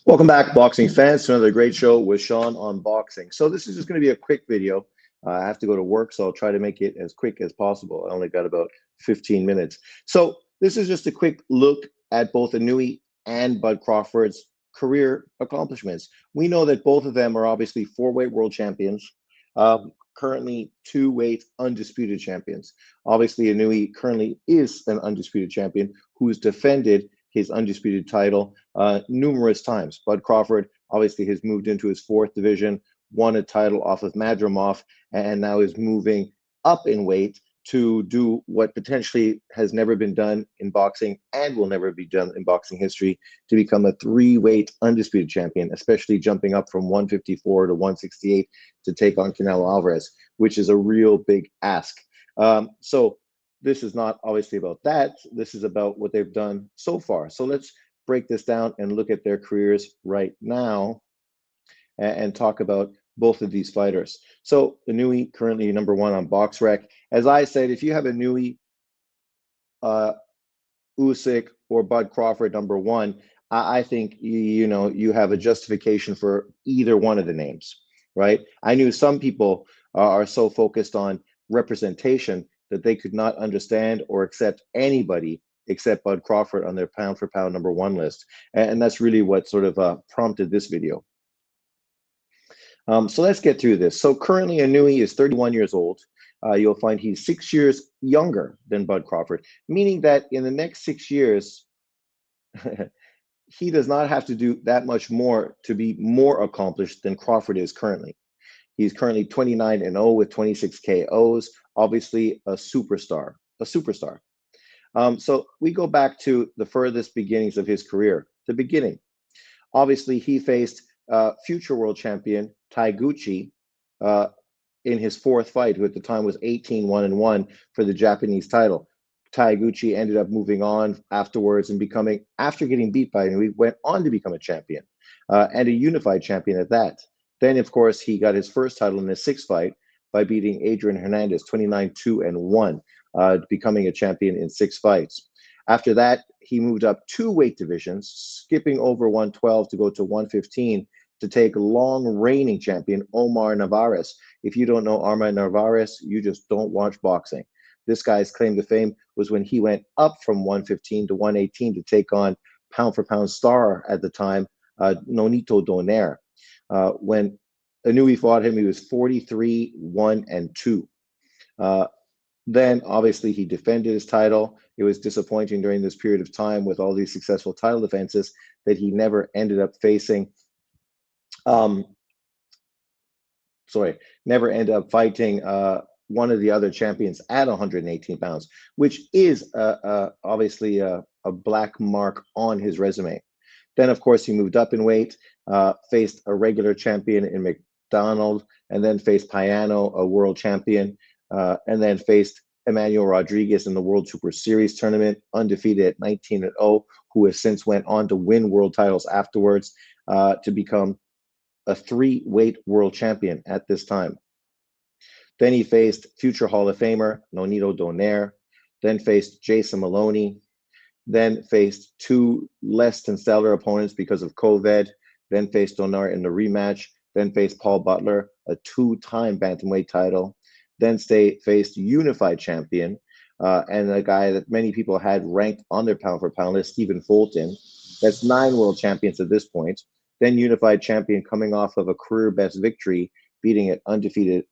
Welcome back, boxing fans, to another great show with Sean on boxing. So this is just going to be a quick video. I have to go to work, so I'll try to make it as quick as possible. I only got about 15 minutes. So this is just a quick look at both Inoue and Bud Crawford's career accomplishments. We know that both of them are obviously four-weight world champions, currently two-weight undisputed champions. Obviously, Inoue currently is an undisputed champion who's defended his undisputed title numerous times. Bud Crawford obviously has moved into his fourth division, won a title off of Madrimov, and now is moving up in weight to do what potentially has never been done in boxing and will never be done in boxing history, to become a three-weight undisputed champion, especially jumping up from 154 to 168 to take on Canelo Alvarez, which is a real big ask. So this is not obviously about that. This is about what they've done so far. So let's break this down and look at their careers right now and talk about both of these fighters. So Inoue currently number one on BoxRec. As I said, if you have Inoue, Usyk, or Bud Crawford number one, I think you have a justification for either one of the names, right? I knew some people are so focused on representation that they could not understand or accept anybody except Bud Crawford on their pound for pound number one list. And that's really what sort of prompted this video. So let's get through this. So currently Inoue is 31 years old. You'll find he's 6 years younger than Bud Crawford, meaning that in the next 6 years, he does not have to do that much more to be more accomplished than Crawford is currently. He's currently 29-0 with 26 KOs, obviously a superstar, So we go back to the furthest beginnings of his career, the beginning. Obviously, he faced future world champion Taiguchi in his fourth fight, who at the time was 18-1-1 for the Japanese title. Taiguchi ended up moving on afterwards and becoming, after getting beat by him, he went on to become a champion and a unified champion at that. Then, of course, he got his first title in his sixth fight by beating Adrian Hernandez 29-2-1, becoming a champion in 6 fights. After that, he moved up 2 weight divisions, skipping over 112 to go to 115 to take long reigning champion Omar Narvaez. If you don't know Omar Narvaez, you just don't watch boxing. This guy's claim to fame was when he went up from 115 to 118 to take on pound for pound star at the time, Nonito Donaire. When Inoue fought him, he was 43-1-2. Then obviously he defended his title. It was disappointing during this period of time with all these successful title defenses that he never ended up facing, never ended up fighting one of the other champions at 118 pounds, which is obviously a black mark on his resume. Then, of course, he moved up in weight, faced a regular champion in McDonald, and then faced Payano, a world champion, and then faced Emmanuel Rodriguez in the World Super Series tournament, undefeated at 19-0, who has since went on to win world titles afterwards to become a 3-weight world champion at this time. Then he faced future Hall of Famer Nonito Donaire, then faced Jason Maloney, then faced 2 less than stellar opponents because of COVID, then faced Donaire in the rematch, then faced Paul Butler, a 2-time bantamweight title, then faced unified champion and a guy that many people had ranked on their pound for pound list, Stephen Fulton. That's 9 world champions at this point. Then unified champion coming off of a career best victory, beating an undefeated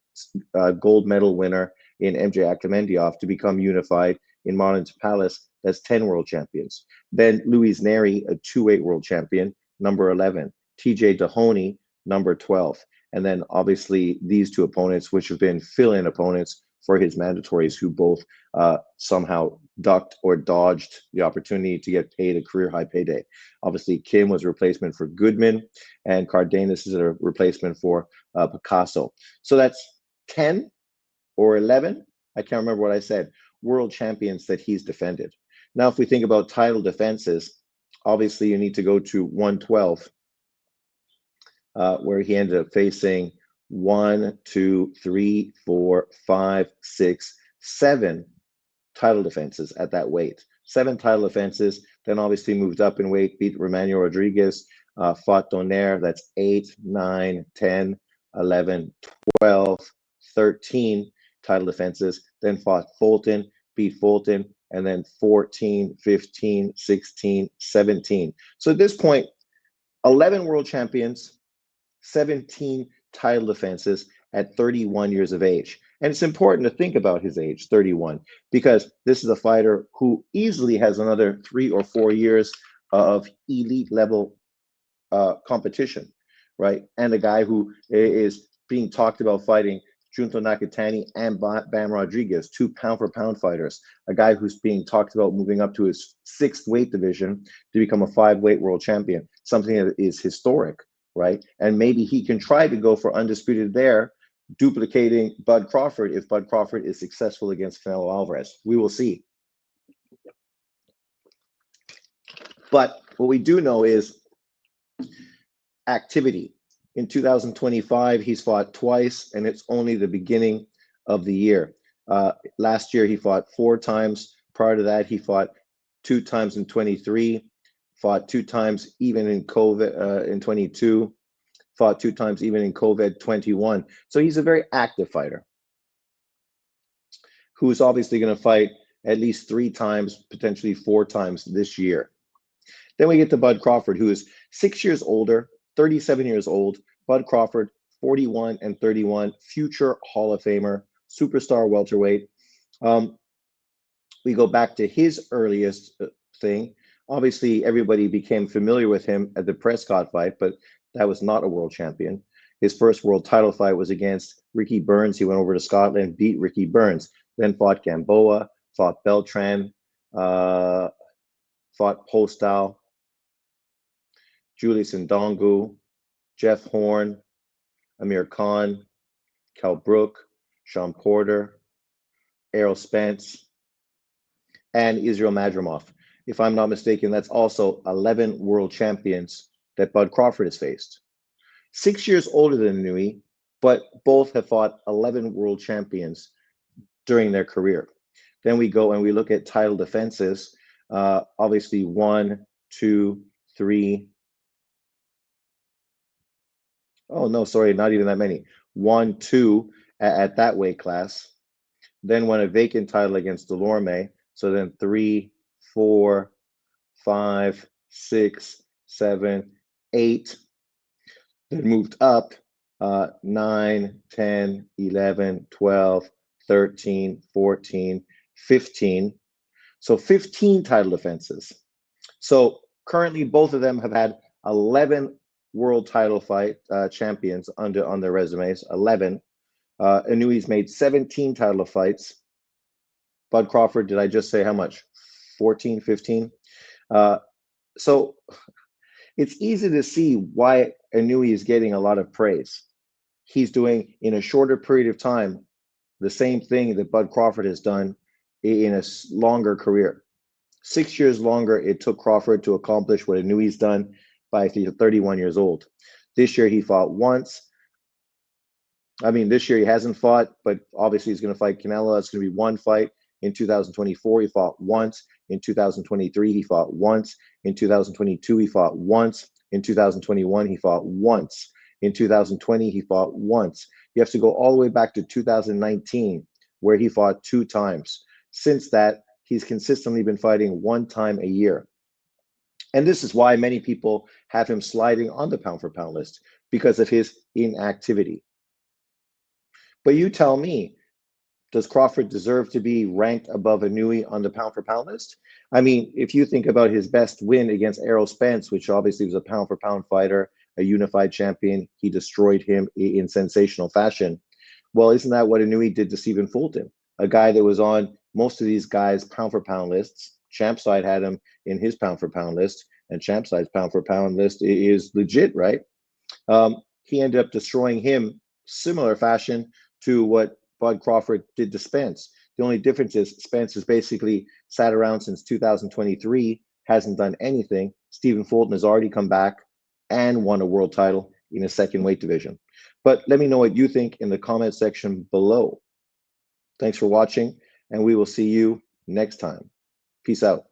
gold medal winner in MJ Akhmedov to become unified in Marlon Palace. That's 10 world champions. Then Luis Neri, a 2-weight world champion, number 11. TJ Dahoney, number 12. And then obviously these 2 opponents, which have been fill-in opponents for his mandatories, who both somehow ducked or dodged the opportunity to get paid a career-high payday. Obviously, Kim was a replacement for Goodman, and Cardenas is a replacement for Picasso. So that's 10 or 11, I can't remember what I said, world champions that he's defended. Now, if we think about title defenses, obviously you need to go to 112, where he ended up facing 1, 2, 3, 4, 5, 6, 7 title defenses at that weight. 7 title defenses Then obviously moved up in weight, beat Romano Rodriguez, fought Donaire. That's 8, 9, 10, 11, 12, 13 title defenses. Then fought Fulton, beat Fulton, and then 14, 15, 16, 17. So at this point, 11 world champions, 17 title defenses at 31 years of age. And it's important to think about his age, 31, because this is a fighter who easily has another 3 or 4 years of elite level competition, right? And a guy who is being talked about fighting Junto Nakatani and Bam Rodriguez, 2 pound-for-pound fighters. A guy who's being talked about moving up to his 6th weight division to become a 5-weight world champion, something that is historic, right? And maybe he can try to go for undisputed there, duplicating Bud Crawford if Bud Crawford is successful against Canelo Alvarez. We will see. But what we do know is activity. In 2025, he's fought twice, and it's only the beginning of the year. Last year, he fought 4 times. Prior to that, he fought 2 times in 23, fought 2 times even in COVID in 22, fought 2 times even in COVID 21. So he's a very active fighter who's obviously going to fight at least 3 times, potentially 4 times this year. Then we get to Bud Crawford, who is 6 years older, 37 years old. Bud Crawford, 41 and 31, future Hall of Famer, superstar welterweight. We go back to his earliest thing. Obviously, everybody became familiar with him at the Prescott fight, but that was not a world champion. His first world title fight was against Ricky Burns. He went over to Scotland, beat Ricky Burns, then fought Gamboa, fought Beltran, fought Postal, Julius Ndongu, Jeff Horn, Amir Khan, Cal Brook, Sean Porter, Errol Spence, and Israel Madrimov. If I'm not mistaken, that's also 11 world champions that Bud Crawford has faced. 6 years older than Inoue, but both have fought 11 world champions during their career. Then we go and we look at title defenses. Obviously, 1, 2, 3. Oh, no, sorry, not even that many. 1, 2 at that weight class. Then won a vacant title against Delorme. So then 3, 4, 5, 6, 7, 8. Then moved up 9, 10, 11, 12, 13, 14, 15. So 15 title defenses. So currently both of them have had 11 world title fight champions on their resumes, 11. Inoue's made 17 title fights. Bud Crawford, did I just say how much? 14, 15? So it's easy to see why Inoue is getting a lot of praise. He's doing, in a shorter period of time, the same thing that Bud Crawford has done in a longer career. 6 years longer it took Crawford to accomplish what Inoue's done by 31 years old. This year he fought once. I mean, this year he hasn't fought, but obviously he's going to fight Canelo. That's going to be one fight. In 2024, he fought once. In 2023, he fought once. In 2022, he fought once. In 2021, he fought once. In 2020, he fought once. You have to go all the way back to 2019, where he fought 2 times. Since that, he's consistently been fighting 1 time a year. And this is why many people have him sliding on the pound-for-pound list, because of his inactivity. But you tell me, does Crawford deserve to be ranked above Inoue on the pound-for-pound list? I mean, if you think about his best win against Errol Spence, which obviously was a pound-for-pound fighter, a unified champion, he destroyed him in sensational fashion. Well, isn't that what Inoue did to Stephen Fulton? A guy that was on most of these guys' pound-for-pound lists. Champside had him in his pound-for-pound list, and Champside's pound-for-pound list is legit, right? He ended up destroying him similar fashion to what Bud Crawford did to Spence. The only difference is Spence has basically sat around since 2023, hasn't done anything. Stephen Fulton has already come back and won a world title in a second weight division. But let me know what you think in the comment section below. Thanks for watching, and we will see you next time. Peace out.